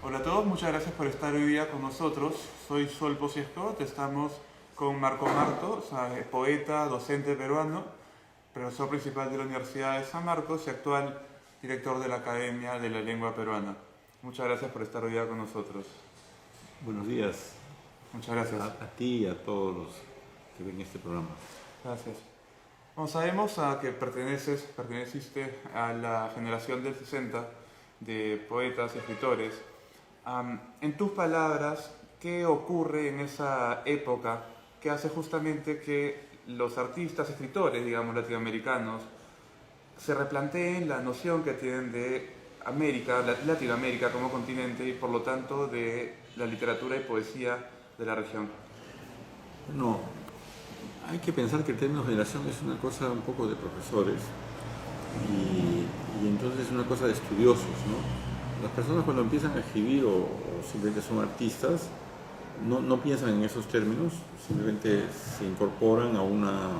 Hola a todos, muchas gracias por estar hoy día con nosotros. Soy Sol Posiescot, estamos con Marco Marto, poeta, docente peruano, profesor principal de la Universidad de San Marcos y actual director de la Academia de la Lengua Peruana. Muchas gracias por estar hoy día con nosotros. Buenos días. Muchas gracias. A ti y a todos los que ven este programa. Gracias. Bueno, sabemos que perteneciste a la generación del 60 de poetas y escritores. En tus palabras, ¿qué ocurre en esa época que hace justamente que los artistas, escritores, digamos, latinoamericanos, se replanteen la noción que tienen de América, Latinoamérica como continente y por lo tanto de la literatura y poesía de la región? Bueno, hay que pensar que el término generación es una cosa un poco de profesores y entonces es una cosa de estudiosos, ¿no? Las personas cuando empiezan a escribir o simplemente son artistas, no piensan en esos términos, simplemente se incorporan a una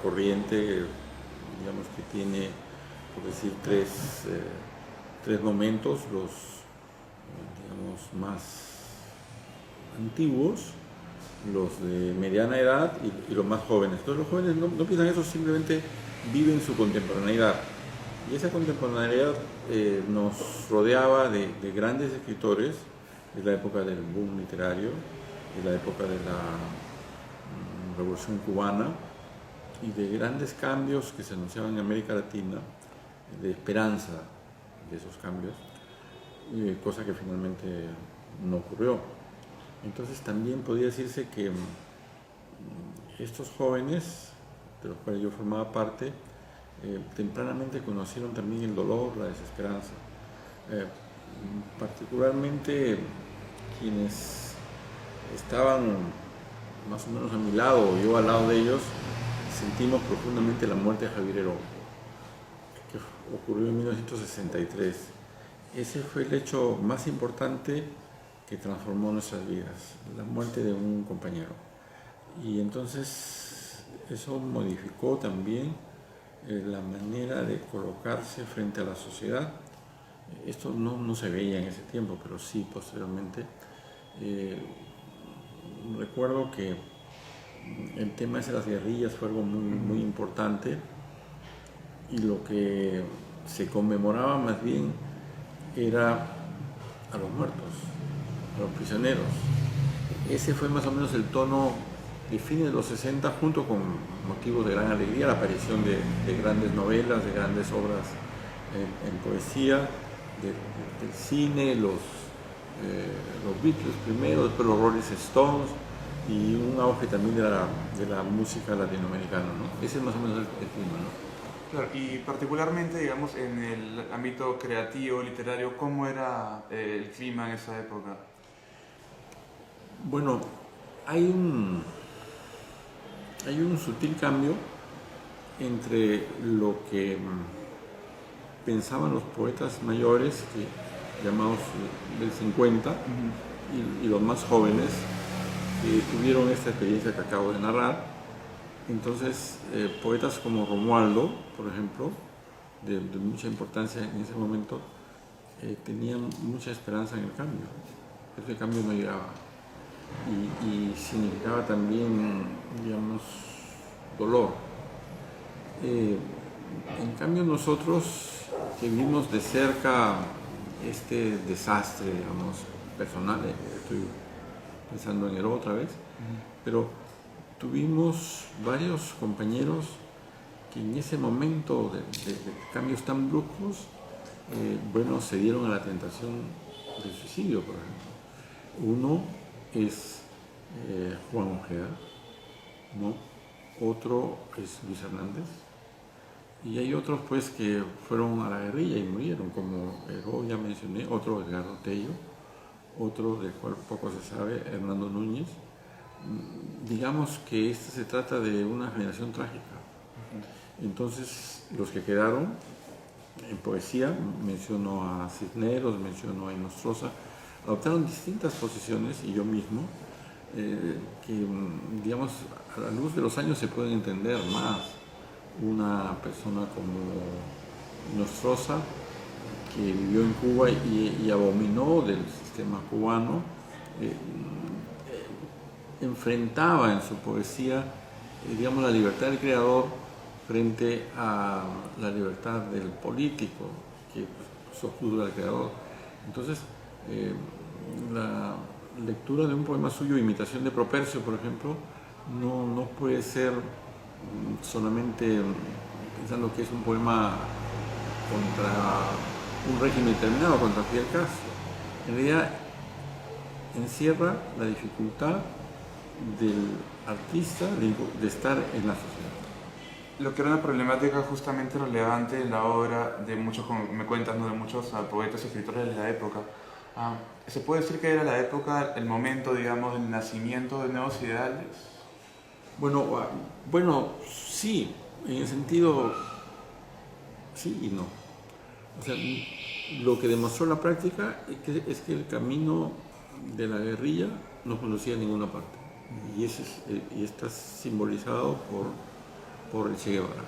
corriente, digamos, que tiene, por decir, tres momentos, los, digamos, más antiguos, los de mediana edad y los más jóvenes. Entonces los jóvenes no piensan eso, simplemente viven su contemporaneidad. Y esa contemporaneidad nos rodeaba de grandes escritores de la época del boom literario, de la época de la Revolución Cubana y de grandes cambios que se anunciaban en América Latina, de esperanza de esos cambios, cosa que finalmente no ocurrió. Entonces también podría decirse que estos jóvenes, de los cuales yo formaba parte, tempranamente conocieron también el dolor, la desesperanza. Particularmente quienes estaban más o menos a mi lado, o yo al lado de ellos, sentimos profundamente la muerte de Javier Heró, que ocurrió en 1963. Ese fue el hecho más importante que transformó nuestras vidas, la muerte de un compañero. Y entonces eso modificó también la manera de colocarse frente a la sociedad. Esto no se veía en ese tiempo, pero sí posteriormente. Recuerdo que el tema de las guerrillas fue algo muy importante y lo que se conmemoraba más bien era a los muertos, a los prisioneros. Ese fue más o menos el tono de fines de los 60, junto con motivos de gran alegría, la aparición de grandes novelas, de grandes obras en poesía, del cine, los Beatles primero, después los Rolling Stones y un auge también de la música latinoamericana, ¿no? Ese es más o menos el clima, ¿no? Claro, y particularmente, digamos, en el ámbito creativo, literario, ¿cómo era el clima en esa época? Bueno, hay un sutil cambio entre lo que pensaban los poetas mayores, llamados del 50, y los más jóvenes, que tuvieron esta experiencia que acabo de narrar. Entonces, poetas como Romualdo, por ejemplo, de mucha importancia en ese momento, tenían mucha esperanza en el cambio, pero ese cambio no llegaba. Y significaba también, digamos, dolor. En cambio nosotros que vimos de cerca este desastre, digamos, personal, estoy pensando en Heró otra vez, pero tuvimos varios compañeros que en ese momento de cambios tan bruscos, bueno, se dieron a la tentación del suicidio, por ejemplo. Uno es Juan Ojeda, ¿no? Otro es Luis Hernández, y hay otros pues que fueron a la guerrilla y murieron, como Heró, ya mencioné, otro Edgardo Tello, otro del cual poco se sabe, Hernando Núñez. Digamos que se trata de una generación trágica. Entonces, los que quedaron en poesía, menciono a Cisneros, menciono a Inostroza, adoptaron distintas posiciones, y yo mismo, que, digamos, a la luz de los años se pueden entender más. Una persona como Inostroza, que vivió en Cuba y abominó del sistema cubano, enfrentaba en su poesía, digamos, la libertad del creador frente a la libertad del político, que sojuzga al creador. Entonces, la lectura de un poema suyo, Imitación de Propercio, por ejemplo, no puede ser solamente pensando que es un poema contra un régimen determinado, contra Fidel Castro. En realidad encierra la dificultad del artista de estar en la sociedad. Lo que era una problemática justamente relevante en la obra de muchos, como me cuentas, ¿no? De muchos poetas y escritores de la época. ¿Se puede decir que era la época, el momento, digamos, del nacimiento de nuevos ideales? Bueno, sí, en el sentido sí y no. O sea, lo que demostró la práctica es que el camino de la guerrilla no conducía a ninguna parte. Y está simbolizado por el Che Guevara.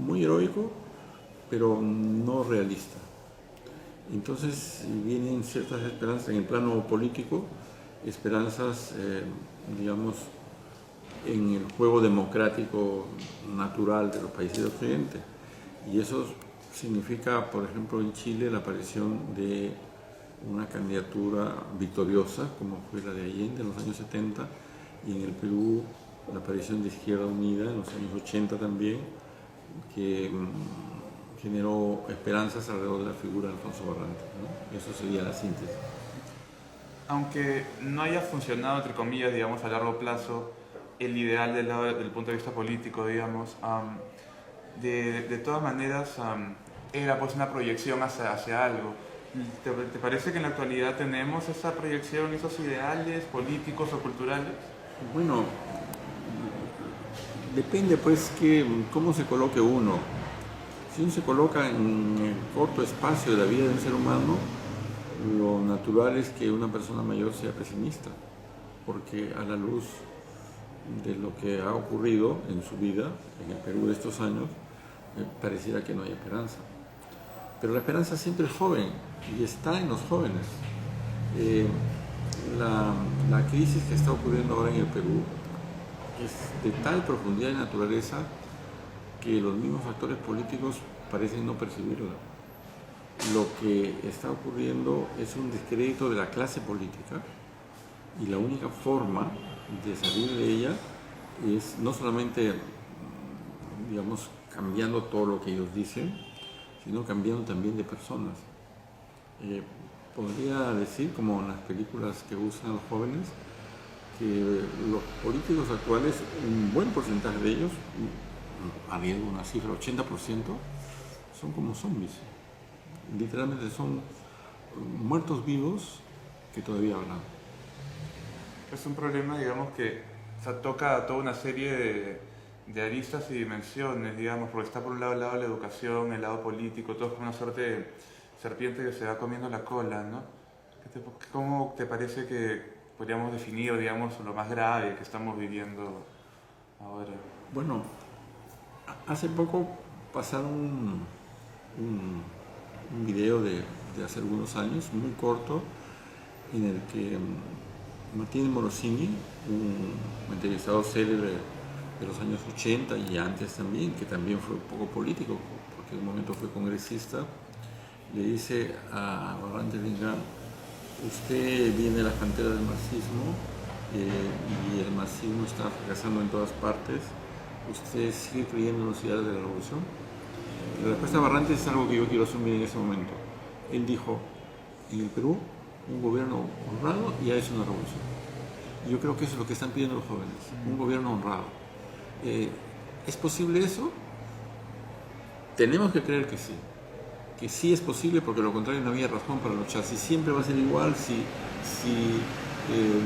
Muy heroico, pero no realista. Entonces vienen ciertas esperanzas en el plano político, esperanzas, digamos, en el juego democrático natural de los países de Occidente. Y eso significa, por ejemplo, en Chile la aparición de una candidatura victoriosa, como fue la de Allende en los años 70, y en el Perú la aparición de Izquierda Unida en los años 80 también, que generó esperanzas alrededor de la figura de Alfonso Barrantes, ¿no? Eso sería la síntesis. Aunque no haya funcionado, entre comillas, digamos, a largo plazo, el ideal del punto de vista político, digamos, de todas maneras era pues una proyección hacia algo. ¿Te parece que en la actualidad tenemos esa proyección, esos ideales políticos o culturales? Bueno, depende pues cómo se coloque uno. Si uno se coloca en el corto espacio de la vida de un ser humano, lo natural es que una persona mayor sea pesimista, porque a la luz de lo que ha ocurrido en su vida, en el Perú de estos años, pareciera que no hay esperanza. Pero la esperanza siempre es joven y está en los jóvenes. La crisis que está ocurriendo ahora en el Perú es de tal profundidad y naturaleza que los mismos actores políticos parecen no percibirla. Lo que está ocurriendo es un descrédito de la clase política, y la única forma de salir de ella es no solamente, digamos, cambiando todo lo que ellos dicen, sino cambiando también de personas. Podría decir, como en las películas que usan los jóvenes, que los políticos actuales, un buen porcentaje de ellos, arriesgo una cifra, 80%, son como zombies. Literalmente son muertos vivos que todavía hablan. Es un problema, digamos, que toca toda una serie de aristas y dimensiones, digamos, porque está por un lado el lado de la educación, el lado político, todo es como una suerte de serpiente que se va comiendo la cola, ¿no? ¿Cómo te parece que podríamos definir, digamos, lo más grave que estamos viviendo ahora? Bueno, hace poco pasaron un video de hace algunos años, muy corto, en el que Martín Morosini, un entrevistador célebre de los años 80 y antes también, que también fue un poco político, porque en un momento fue congresista, le dice a Barrantes Lingán: usted viene de las canteras del marxismo y el marxismo está fracasando en todas partes, ¿usted sigue creyendo en los ideales de la revolución? La respuesta de Barrantes es algo que yo quiero asumir en ese momento. Él dijo: en el Perú, un gobierno honrado y ha hecho una revolución. Y yo creo que eso es lo que están pidiendo los jóvenes, un gobierno honrado. ¿Es posible eso? Tenemos que creer que sí es posible, porque lo contrario no había razón para luchar. Si siempre va a ser igual, si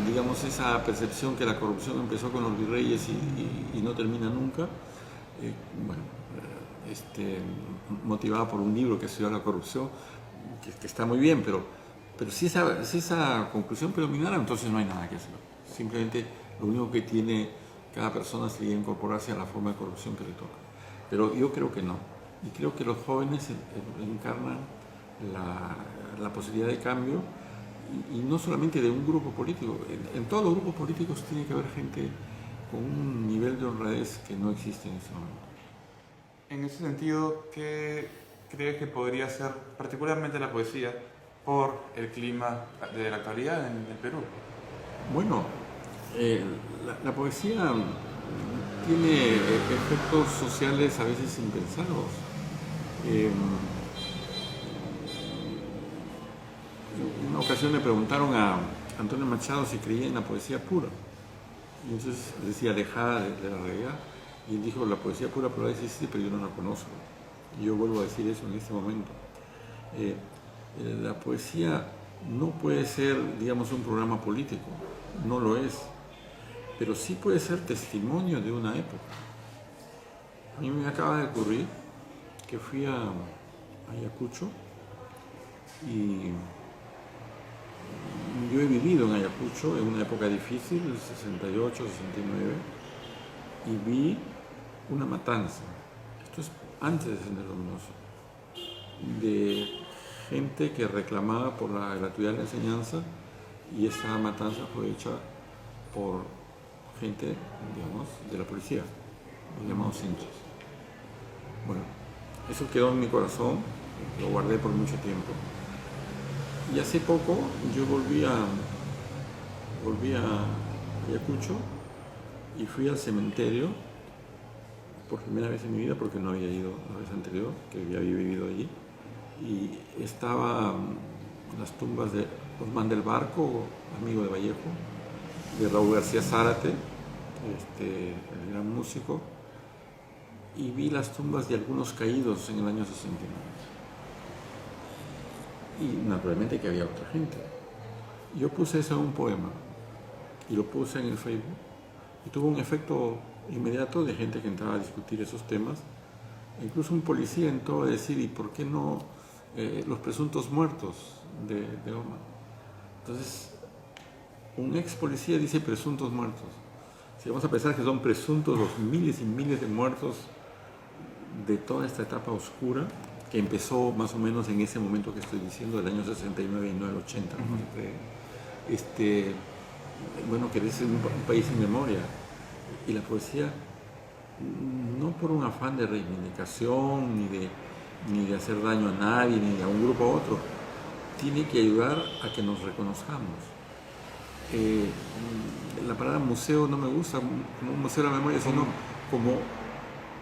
digamos, esa percepción que la corrupción empezó con los virreyes y no termina nunca, motivada por un libro que estudió la corrupción, que está muy bien, pero si esa conclusión predominara, entonces no hay nada que hacer. Simplemente lo único que tiene cada persona sería incorporarse a la forma de corrupción que le toca. Pero yo creo que no. Y creo que los jóvenes encarnan la posibilidad de cambio, y no solamente de un grupo político. En todos los grupos políticos tiene que haber gente con un nivel de honradez que no existe en este momento. En ese sentido, ¿qué crees que podría ser particularmente la poesía por el clima de la actualidad en el Perú? Bueno, la poesía tiene efectos sociales a veces impensados. En una ocasión le preguntaron a Antonio Machado si creía en la poesía pura. Y entonces decía, alejada de la realidad. Y él dijo: la poesía pura probablemente existe, pero yo no la conozco. Y yo vuelvo a decir eso en este momento. La poesía no puede ser, digamos, un programa político, no lo es, pero sí puede ser testimonio de una época. A mí me acaba de ocurrir que fui a Ayacucho, y yo he vivido en Ayacucho en una época difícil, el 68, 69, y vi una matanza. Esto es antes de Sendero Luminoso, de gente que reclamaba por la gratuidad de la enseñanza, y esa matanza fue hecha por gente, digamos, de la policía, los llamados hinchas. Bueno, eso quedó en mi corazón, lo guardé por mucho tiempo. Y hace poco yo volví a Ayacucho y fui al cementerio por primera vez en mi vida, porque no había ido la vez anterior, que ya había vivido allí. Y estaban las tumbas de Osman del Barco, amigo de Vallejo, de Raúl García Zárate, el gran músico, y vi las tumbas de algunos caídos en el año 69. Y naturalmente que había otra gente. Yo puse eso en un poema y lo puse en el Facebook, y tuvo un efecto inmediato de gente que entraba a discutir esos temas. Incluso un policía entró a decir: ¿y por qué no los presuntos muertos de Osman? Entonces, un ex policía dice presuntos muertos. Si vamos a pensar que son presuntos los miles y miles de muertos de toda esta etapa oscura, que empezó más o menos en ese momento que estoy diciendo, del año 69 y no el 80, como se cree. Bueno, que es un país sin memoria. Y la poesía, no por un afán de reivindicación, ni de hacer daño a nadie, ni a un grupo a otro, tiene que ayudar a que nos reconozcamos. La palabra museo no me gusta como un museo de la memoria, sino como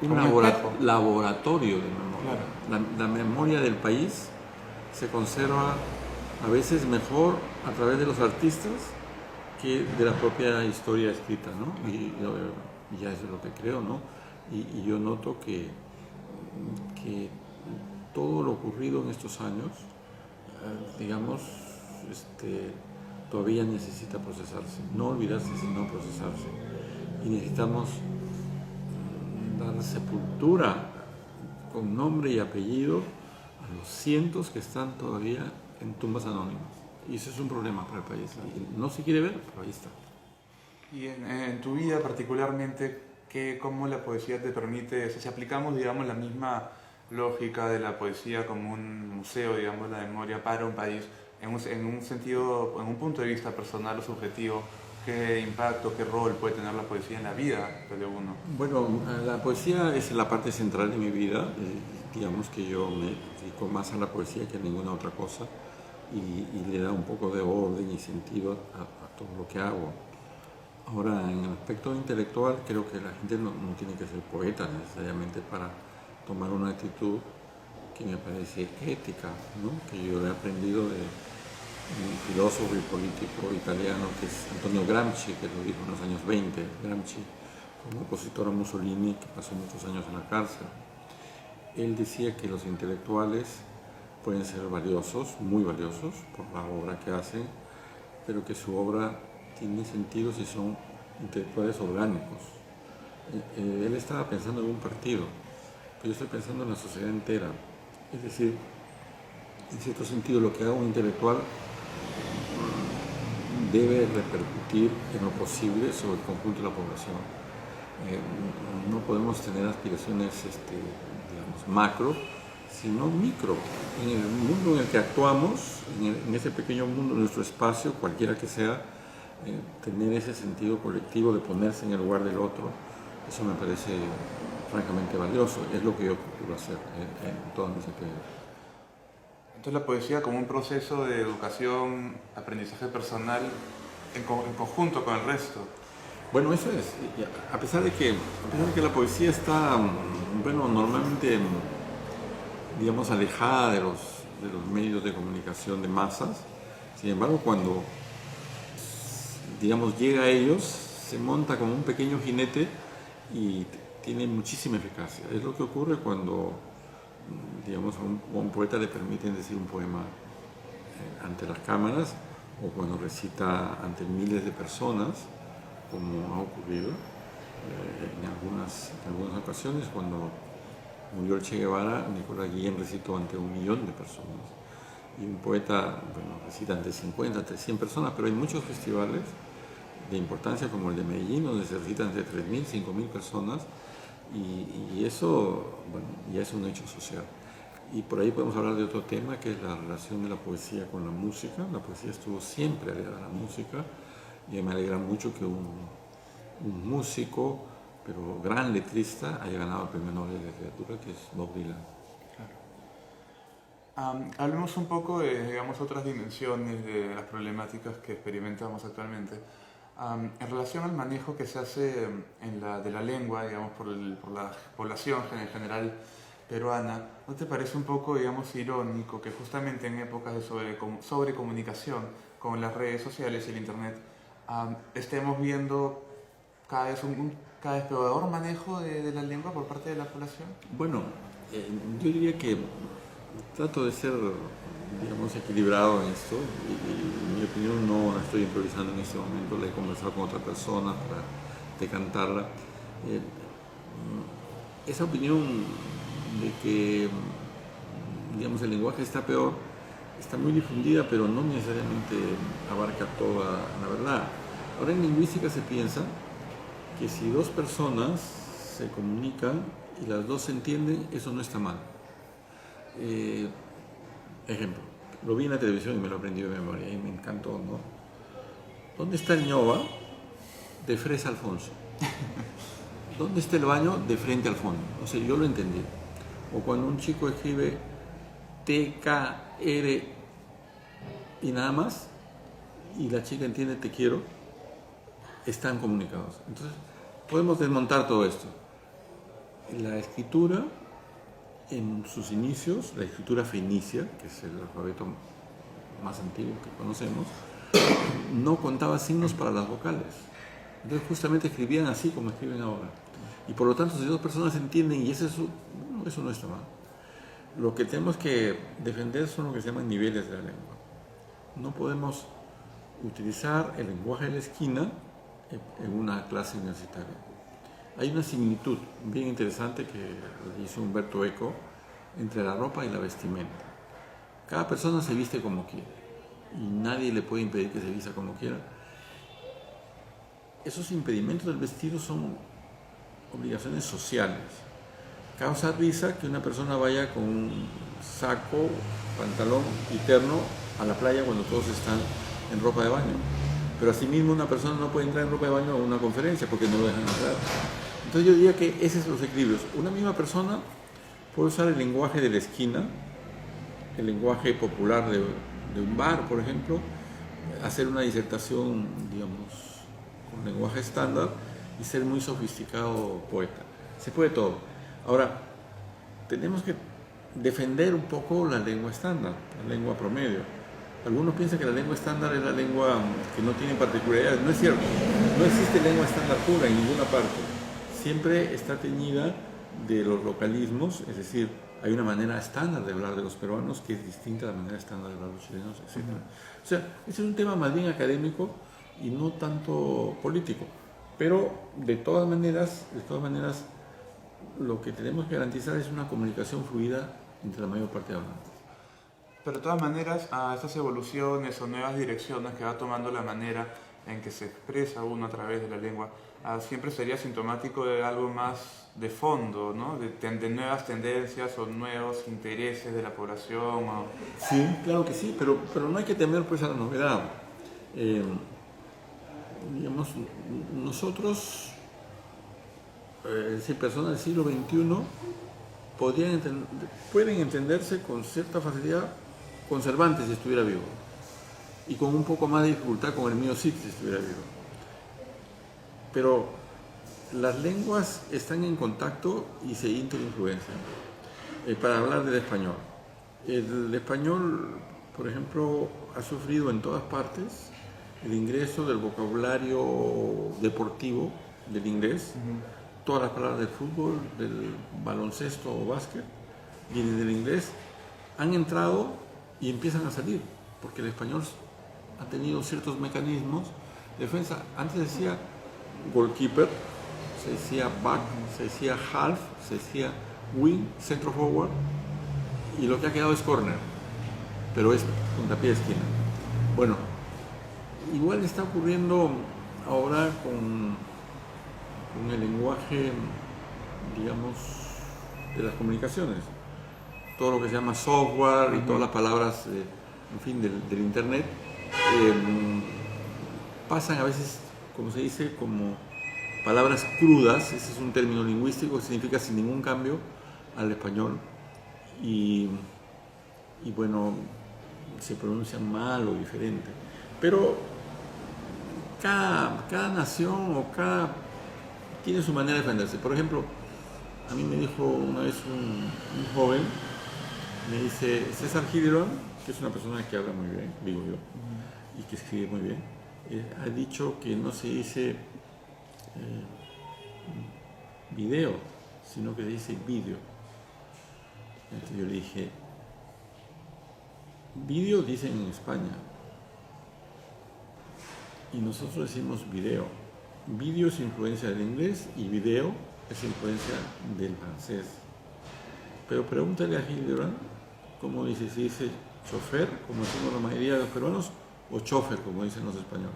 un laboratorio de memoria. Claro. La memoria del país se conserva a veces mejor a través de los artistas que de la propia historia escrita, ¿no? Y ya eso es lo que creo, ¿no? Y yo noto que todo lo ocurrido en estos años, digamos, todavía necesita procesarse. No olvidarse, sino procesarse. Y necesitamos dar sepultura con nombre y apellido a los cientos que están todavía en tumbas anónimas. Y eso es un problema para el país. Y no se quiere ver, pero ahí está. Y en tu vida particularmente, ¿cómo la poesía te permite, si aplicamos, digamos, la misma lógica de la poesía como un museo, digamos, la memoria para un país, en un sentido, en un punto de vista personal o subjetivo, qué impacto, qué rol puede tener la poesía en la vida de uno. Bueno, la poesía es la parte central de mi vida. Digamos que yo me dedico más a la poesía que a ninguna otra cosa y le da un poco de orden y sentido a todo lo que hago. Ahora, en el aspecto intelectual, creo que la gente no tiene que ser poeta necesariamente para tomar una actitud que me parece ética, ¿no? Que yo he aprendido de un filósofo y político italiano que es Antonio Gramsci, que lo dijo en los años 20. Gramsci fue un opositor a Mussolini que pasó muchos años en la cárcel. Él decía que los intelectuales pueden ser valiosos, muy valiosos, por la obra que hacen, pero que su obra tiene sentido si son intelectuales orgánicos. Él estaba pensando en un partido, pero yo estoy pensando en la sociedad entera. Es decir, en cierto sentido, lo que haga un intelectual debe repercutir en lo posible sobre el conjunto de la población. No podemos tener aspiraciones, digamos, macro, sino micro. En el mundo en el que actuamos, en ese pequeño mundo, en nuestro espacio, cualquiera que sea, tener ese sentido colectivo de ponerse en el lugar del otro, eso me parece francamente valioso. Es lo que yo procuro hacer en todas mis actividades. Entonces la poesía como un proceso de educación, aprendizaje personal en conjunto con el resto. Bueno, eso es. A pesar de que la poesía está, bueno, normalmente, digamos, alejada de los medios de comunicación de masas, sin embargo, cuando, digamos, llega a ellos, se monta como un pequeño jinete y tiene muchísima eficacia. Es lo que ocurre cuando, digamos, a un poeta le permiten decir un poema ante las cámaras o cuando recita ante miles de personas, como ha ocurrido en algunas ocasiones. Cuando murió el Che Guevara, Nicolás Guillén recitó ante 1 millón de personas. Y un poeta, bueno, recita ante 50, ante 100 personas, pero hay muchos festivales de importancia como el de Medellín, donde se recita ante 3.000, 5.000 personas, y eso, bueno, ya es un hecho social. Y por ahí podemos hablar de otro tema, que es la relación de la poesía con la música. La poesía estuvo siempre aliada a la música, y me alegra mucho que un músico, pero gran letrista, haya ganado el Premio Nobel de Literatura, que es Bob Dylan. Hablemos un poco de, digamos, otras dimensiones de las problemáticas que experimentamos actualmente. En relación al manejo que se hace de la lengua, digamos, por la población en general peruana, ¿no te parece un poco, digamos, irónico que justamente en épocas de sobrecomunicación con las redes sociales y el Internet estemos viendo cada vez peor manejo de la lengua por parte de la población? Bueno, yo diría que trato de ser, digamos, equilibrado en esto, y en mi opinión no la estoy improvisando en este momento, la he conversado con otra persona para decantarla. Esa opinión de que, digamos, el lenguaje está peor, está muy difundida, pero no necesariamente abarca toda la verdad. Ahora, en lingüística se piensa que si dos personas se comunican y las dos se entienden, eso no está mal. Ejemplo, lo vi en la televisión y me lo aprendí de memoria y me encantó, ¿no? ¿Dónde está el ñoba? De fresa al Alfonso. ¿Dónde está el baño? De frente al fondo. O sea, yo lo entendí. O cuando un chico escribe TKR y nada más, y la chica entiende te quiero, están comunicados. Entonces, podemos desmontar todo esto. La escritura, en sus inicios, la escritura fenicia, que es el alfabeto más antiguo que conocemos, no contaba signos para las vocales. Entonces justamente escribían así como escriben ahora. Y por lo tanto, si dos personas se entienden y eso no está mal. Lo que tenemos que defender son lo que se llaman niveles de la lengua. No podemos utilizar el lenguaje de la esquina en una clase universitaria. Hay una similitud bien interesante que hizo Humberto Eco entre la ropa y la vestimenta. Cada persona se viste como quiere y nadie le puede impedir que se vista como quiera. Esos impedimentos del vestido son obligaciones sociales. causa risa que una persona vaya con un saco, pantalón y terno a la playa cuando todos están en ropa de baño. Pero asimismo una persona no puede entrar en ropa de baño a una conferencia porque no lo dejan entrar. Entonces yo diría que esos son los equilibrios. Una misma persona puede usar el lenguaje de la esquina, el lenguaje popular de un bar, por ejemplo, hacer una disertación, digamos, con lenguaje estándar y ser muy sofisticado poeta. Se puede todo. Ahora, tenemos que defender un poco la lengua estándar, la lengua promedio. Algunos piensan que la lengua estándar es la lengua que no tiene particularidades. No es cierto. No existe lengua estándar pura en ninguna parte. Siempre está teñida de los localismos, es decir, hay una manera estándar de hablar de los peruanos que es distinta a la manera estándar de hablar de los chilenos, etc. O sea, ese es un tema más bien académico y no tanto político. Pero de todas maneras, lo que tenemos que garantizar es una comunicación fluida entre la mayor parte de hablantes. Pero de todas maneras, a estas evoluciones o nuevas direcciones que va tomando la manera en que se expresa uno a través de la lengua, siempre sería sintomático de algo más de fondo, ¿no? De nuevas tendencias o nuevos intereses de la población. Sí, claro que sí, pero no hay que temer pues a la novedad. Digamos, nosotros, es decir, personas del siglo XXI, pueden entenderse con cierta facilidad con Cervantes si estuviera vivo, y con un poco más de dificultad con el mío Cid si estuviera vivo. Pero las lenguas están en contacto y se interinfluencian. Para hablar del español. El español, por ejemplo, ha sufrido en todas partes el ingreso del vocabulario deportivo del inglés. Todas las palabras del fútbol, del baloncesto o básquet, vienen del inglés, han entrado y empiezan a salir, porque el español ha tenido ciertos mecanismos de defensa. Antes decía goalkeeper, se decía back, se decía half, se decía wing, centro forward, y lo que ha quedado es corner, pero es puntapié de esquina. Bueno, igual está ocurriendo ahora con el lenguaje, digamos, de las comunicaciones. Todo lo que se llama software y todas las palabras, en fin, del internet, pasan a veces, como se dice, como palabras crudas. Ese es un término lingüístico que significa sin ningún cambio al español. Y bueno, se pronuncian mal o diferente. Pero cada nación o tiene su manera de defenderse. Por ejemplo, a mí me dijo una vez un joven, me dice, César Hildebrand, que es una persona que habla muy bien, digo yo, y que escribe muy bien, ha dicho que no se dice video, sino que se dice vídeo. Entonces yo le dije, vídeo dicen en España, y nosotros decimos video. Vídeo es influencia del inglés y video es influencia del francés. Pero pregúntale a Hildebrand cómo dice, si dice chofer, como decimos la mayoría de los peruanos, o chofer, como dicen los españoles.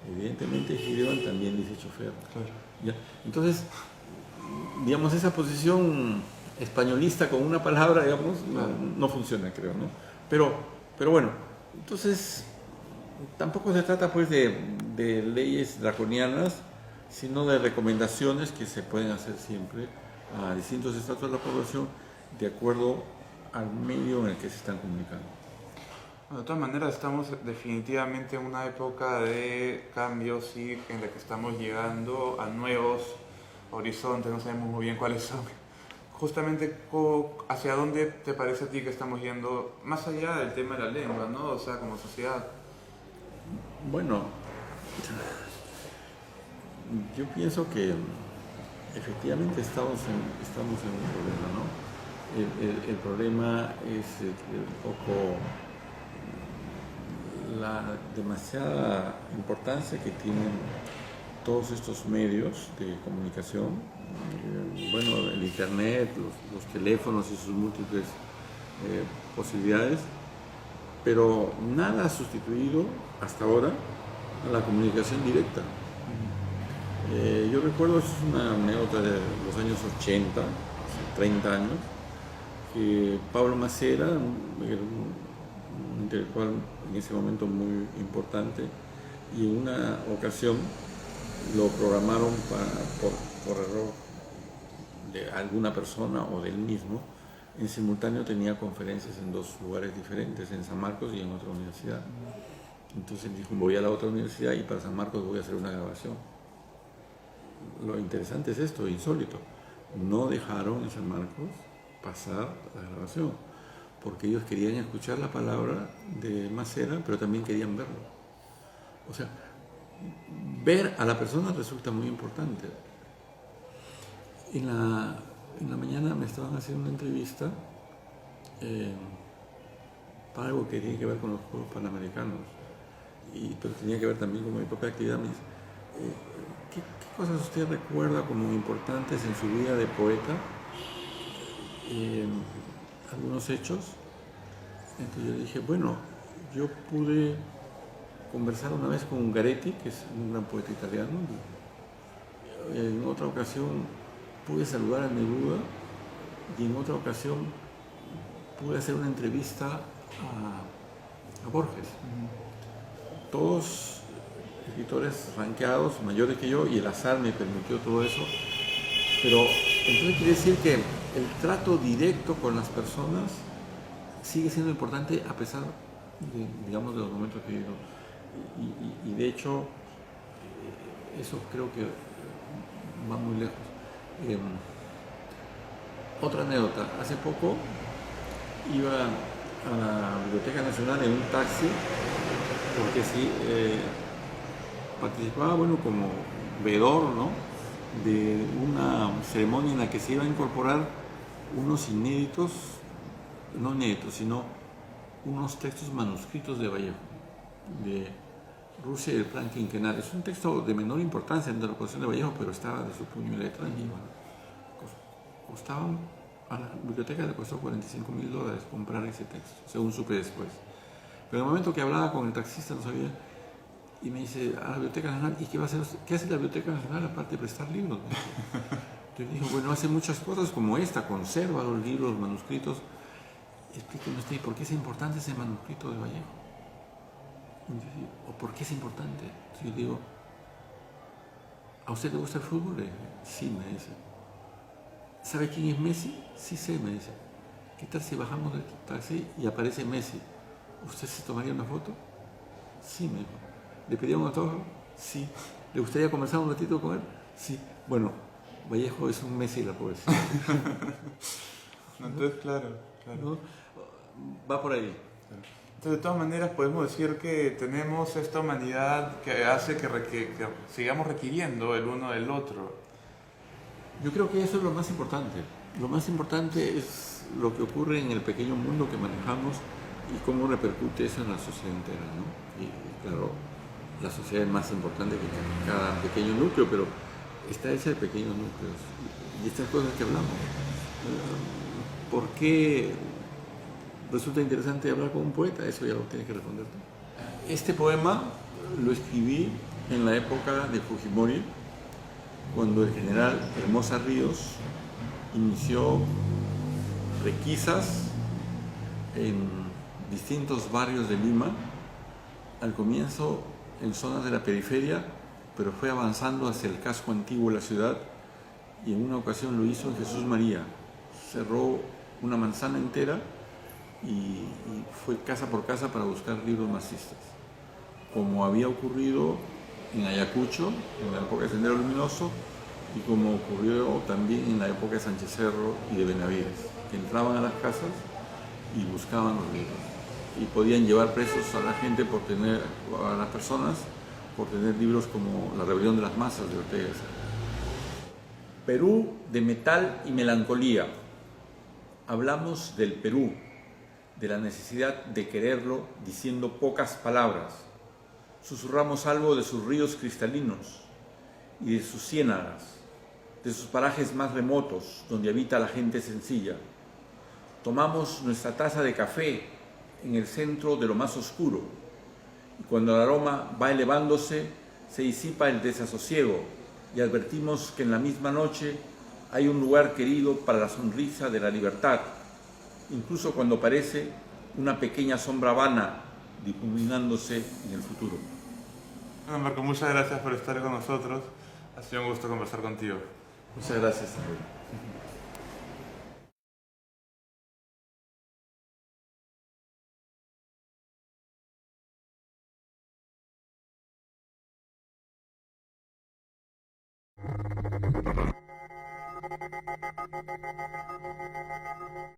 Evidentemente Hildebrand también dice chofer. Claro. ¿Ya? Entonces, digamos, esa posición españolista con una palabra, digamos, no funciona, creo, ¿no? Pero bueno, entonces tampoco se trata pues de leyes draconianas, sino de recomendaciones que se pueden hacer siempre a distintos estratos de la población de acuerdo al medio en el que se están comunicando. Bueno, de todas maneras, estamos definitivamente en una época de cambios y en la que estamos llegando a nuevos horizontes, no sabemos muy bien cuáles son. Justamente, ¿hacia dónde te parece a ti que estamos yendo, más allá del tema de la lengua, ¿no? O sea, como sociedad? Bueno, yo pienso que efectivamente estamos en un problema, ¿no? El problema es un poco la demasiada importancia que tienen todos estos medios de comunicación, bueno, el internet, los teléfonos y sus múltiples posibilidades, pero nada ha sustituido hasta ahora a la comunicación directa. Yo recuerdo, es una anécdota de los años 80, 30 años, que Pablo Macera, era un intelectual en ese momento muy importante, y en una ocasión lo programaron por error de alguna persona o del mismo. En simultáneo tenía conferencias en dos lugares diferentes, en San Marcos y en otra universidad. Entonces dijo, voy a la otra universidad y para San Marcos voy a hacer una grabación. Lo interesante es esto, insólito. No dejaron en San Marcos pasar la grabación, porque ellos querían escuchar la palabra de Macera, pero también querían verlo. O sea, ver a la persona resulta muy importante. En la mañana me estaban haciendo una entrevista para algo que tiene que ver con los Juegos Panamericanos, pero tenía que ver también con mi propia actividad. Me dice, ¿qué cosas usted recuerda como importantes en su vida de poeta? Algunos hechos. Entonces yo dije, bueno, yo pude conversar una vez con Ungaretti, que es un gran poeta italiano. En otra ocasión pude saludar a Neruda, y en otra ocasión pude hacer una entrevista a Borges. Todos escritores rankeados, mayores que yo, y el azar me permitió todo eso. Pero entonces quiere decir que el trato directo con las personas sigue siendo importante a pesar de, digamos, de los momentos que he vivido. Y de hecho, eso creo que va muy lejos. Otra anécdota, hace poco iba a la Biblioteca Nacional en un taxi, porque sí, participaba, bueno, como veedor, ¿no?, de una ceremonia en la que se iba a incorporar unos inéditos, no inéditos, sino unos textos manuscritos de Vallejo, de Rusia y el plan quinquenal. Es un texto de menor importancia en la colección de Vallejo, pero estaba de su puño y letra, y bueno, costaban, a la biblioteca le costó $45,000 comprar ese texto, según supe después. Pero en el momento que hablaba con el taxista no sabía, y me dice, a la Biblioteca Nacional, ¿y qué va a hacer? ¿Qué hace la Biblioteca Nacional aparte de prestar libros? Entonces dijo, bueno, hace muchas cosas como esta, conserva los libros, los manuscritos. Explíqueme usted, ¿por qué es importante ese manuscrito de Vallejo? ¿O por qué es importante? Entonces yo digo, ¿a usted le gusta el fútbol? Sí, me dice. ¿Sabe quién es Messi? Sí sé, me dice. ¿Qué tal si bajamos del taxi y aparece Messi? ¿Usted se tomaría una foto? Sí, me dijo. ¿Le pediría un autógrafo? Sí. ¿Le gustaría conversar un ratito con él? Sí. Bueno, Vallejo es un Messi de la poesía. Entonces, claro. ¿No? Va por ahí. Entonces, de todas maneras, podemos decir que tenemos esta humanidad que hace que sigamos requiriendo el uno del otro. Yo creo que eso es lo más importante. Lo más importante es lo que ocurre en el pequeño mundo que manejamos y cómo repercute eso en la sociedad entera, ¿no? Y claro, la sociedad es más importante que cada pequeño núcleo, pero está hecha de pequeños núcleos. Y estas cosas que hablamos. ¿Por qué resulta interesante hablar con un poeta? Eso ya lo tienes que responder tú. Este poema lo escribí en la época de Fujimori, cuando el general Hermosa Ríos inició requisas en distintos barrios de Lima, al comienzo en zonas de la periferia, pero fue avanzando hacia el casco antiguo de la ciudad, y en una ocasión lo hizo en Jesús María. Cerró una manzana entera y fue casa por casa para buscar libros marxistas, como había ocurrido en Ayacucho, en la época de Sendero Luminoso, y como ocurrió también en la época de Sánchez Cerro y de Benavides, que entraban a las casas y buscaban los libros. Y podían llevar presos a la gente a las personas, por tener libros como La rebelión de las masas de Ortega y Gasset. Perú de metal y melancolía. Hablamos del Perú, de la necesidad de quererlo diciendo pocas palabras. Susurramos algo de sus ríos cristalinos y de sus ciénagas, de sus parajes más remotos donde habita la gente sencilla. Tomamos nuestra taza de café en el centro de lo más oscuro, y cuando el aroma va elevándose se disipa el desasosiego y advertimos que en la misma noche hay un lugar querido para la sonrisa de la libertad, incluso cuando parece una pequeña sombra vana difuminándose en el futuro. Bueno, Marco, muchas gracias por estar con nosotros. Ha sido un gusto conversar contigo. Muchas gracias, Samuel.